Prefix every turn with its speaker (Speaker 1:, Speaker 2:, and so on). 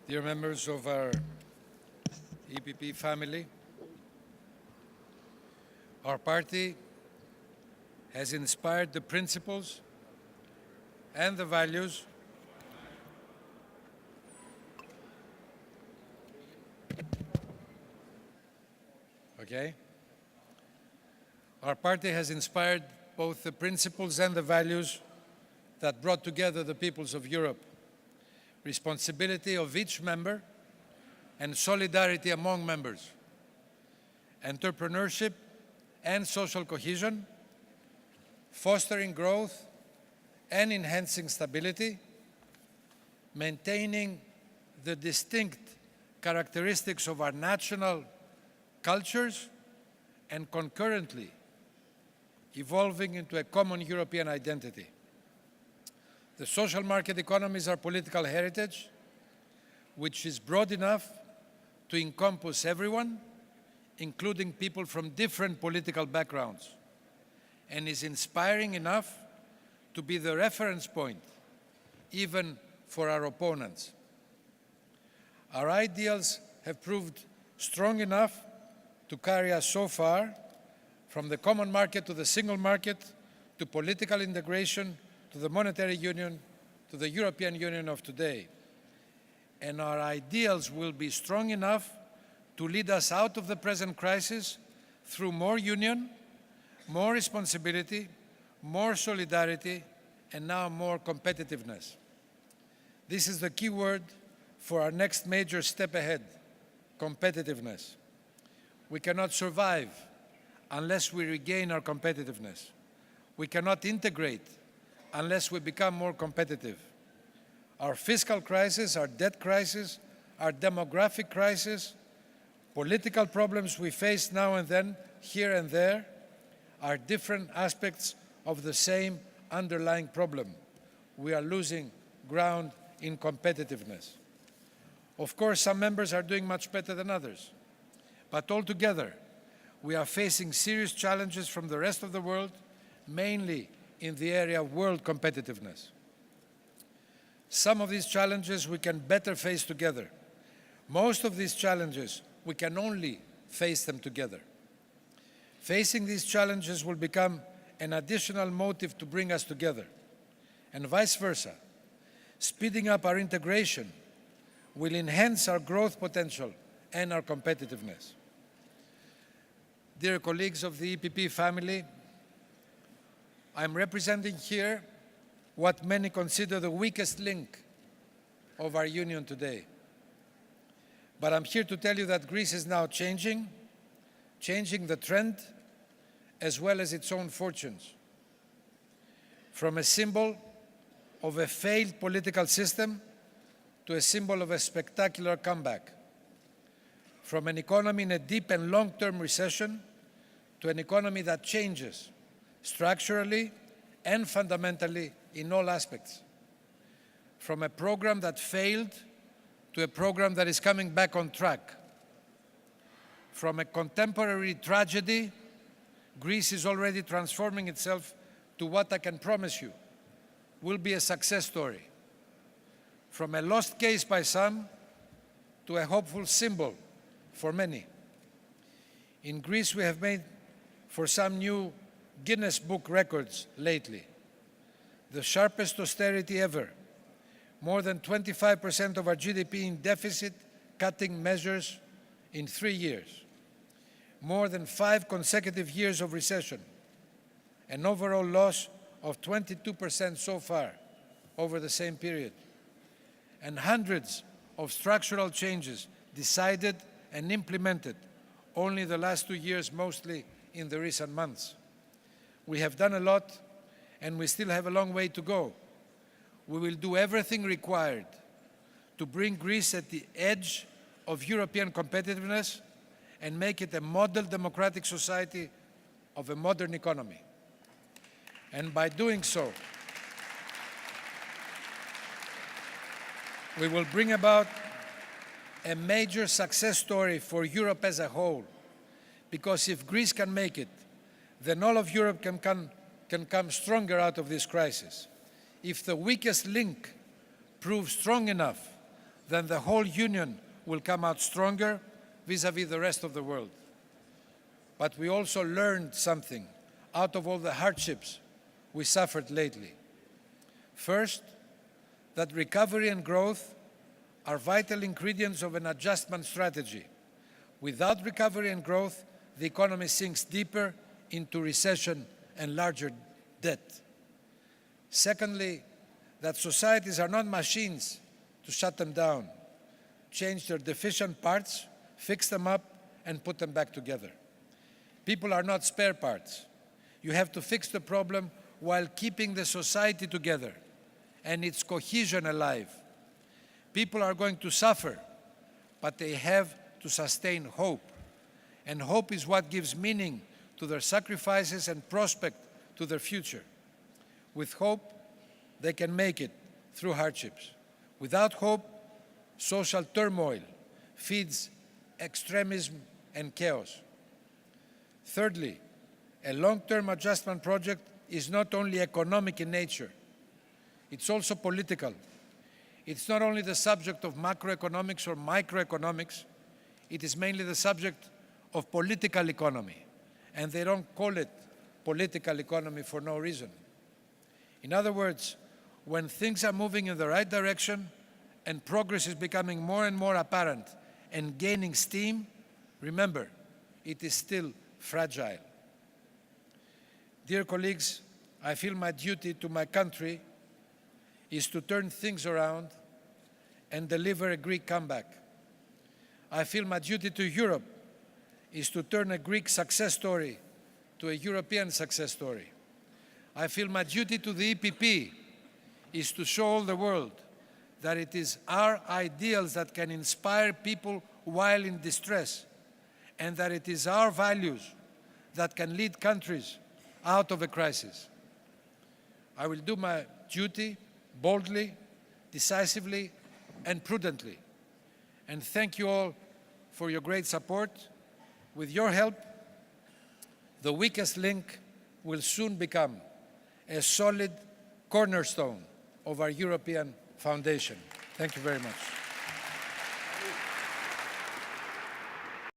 Speaker 1: Dear members of our EPP family, our party has inspired the principles and the values Our party has inspired both the principles and the values that brought together the peoples of Europe. Responsibility of each member and solidarity among members. Entrepreneurship and social cohesion, fostering growth and enhancing stability, maintaining the distinct characteristics of our national cultures, and concurrently evolving into a common European identity. The social market economy is our political heritage, which is broad enough to encompass everyone, including people from different political backgrounds, and is inspiring enough to be the reference point, even for our opponents. Our ideals have proved strong enough to carry us so far, from the common market to the single market, to political integration, to the monetary union, to the European Union of today. And our ideals will be strong enough to lead us out of the present crisis through more union, more responsibility, more solidarity, and now more competitiveness. This is the key word for our next major step ahead: competitiveness. We cannot survive unless we regain our competitiveness. We cannot integrate unless we become more competitive. Our fiscal crisis, our debt crisis, our demographic crisis, political problems we face now and then, here and there, are different aspects of the same underlying problem. We are losing ground in competitiveness. Of course, some members are doing much better than others. But altogether, we are facing serious challenges from the rest of the world, mainly in the area of world competitiveness. Some of these challenges we can better face together. Most of these challenges, we can only face them together. Facing these challenges will become an additional motive to bring us together, and vice versa. Speeding up our integration will enhance our growth potential and our competitiveness. Dear colleagues of the EPP family, I'm representing here what many consider the weakest link of our union today. But I'm here to tell you that Greece is now changing the trend as well as its own fortunes. From a symbol of a failed political system to a symbol of a spectacular comeback. From an economy in a deep and long-term recession to an economy that changes structurally and fundamentally in all aspects. From a program that failed to a program that is coming back on track. From a contemporary tragedy, Greece is already transforming itself to what I can promise you will be a success story. From a lost case by some to a hopeful symbol for many. In Greece, we have made for some new Guinness Book records lately. The sharpest austerity ever. More than 25% of our GDP in deficit-cutting measures in 3 years. More than 5 consecutive years of recession. An overall loss of 22% so far over the same period. And hundreds of structural changes decided and implemented only the last 2 years, mostly in the recent months. We have done a lot, and we still have a long way to go. We will do everything required to bring Greece at the edge of European competitiveness and make it a model democratic society of a modern economy. And by doing so, we will bring about a major success story for Europe as a whole. Because if Greece can make it, then all of Europe can come stronger out of this crisis. If the weakest link proves strong enough, then the whole Union will come out stronger vis-à-vis the rest of the world. But we also learned something out of all the hardships we suffered lately. First, that recovery and growth are vital ingredients of an adjustment strategy. Without recovery and growth, the economy sinks deeper into recession and larger debt. Secondly, that societies are not machines to shut them down, change their deficient parts, fix them up, and put them back together. People are not spare parts. You have to fix the problem while keeping the society together and its cohesion alive. People are going to suffer, but they have to sustain hope. And hope is what gives meaning to their sacrifices and prospect to their future. With hope, they can make it through hardships. Without hope, social turmoil feeds extremism and chaos. Thirdly, a long-term adjustment project is not only economic in nature, it's also political. It's not only the subject of macroeconomics or microeconomics, it is mainly the subject of political economy. And they don't call it political economy for no reason. In other words, when things are moving in the right direction and progress is becoming more and more apparent and gaining steam, remember, it is still fragile. Dear colleagues, I feel my duty to my country is to turn things around and deliver a Greek comeback. I feel my duty to Europe is to turn a Greek success story to a European success story. I feel my duty to the EPP is to show all the world that it is our ideals that can inspire people while in distress, and that it is our values that can lead countries out of a crisis. I will do my duty boldly, decisively, and prudently. And thank you all for your great support. With your help, the weakest link will soon become a solid cornerstone of our European foundation. Thank you very much.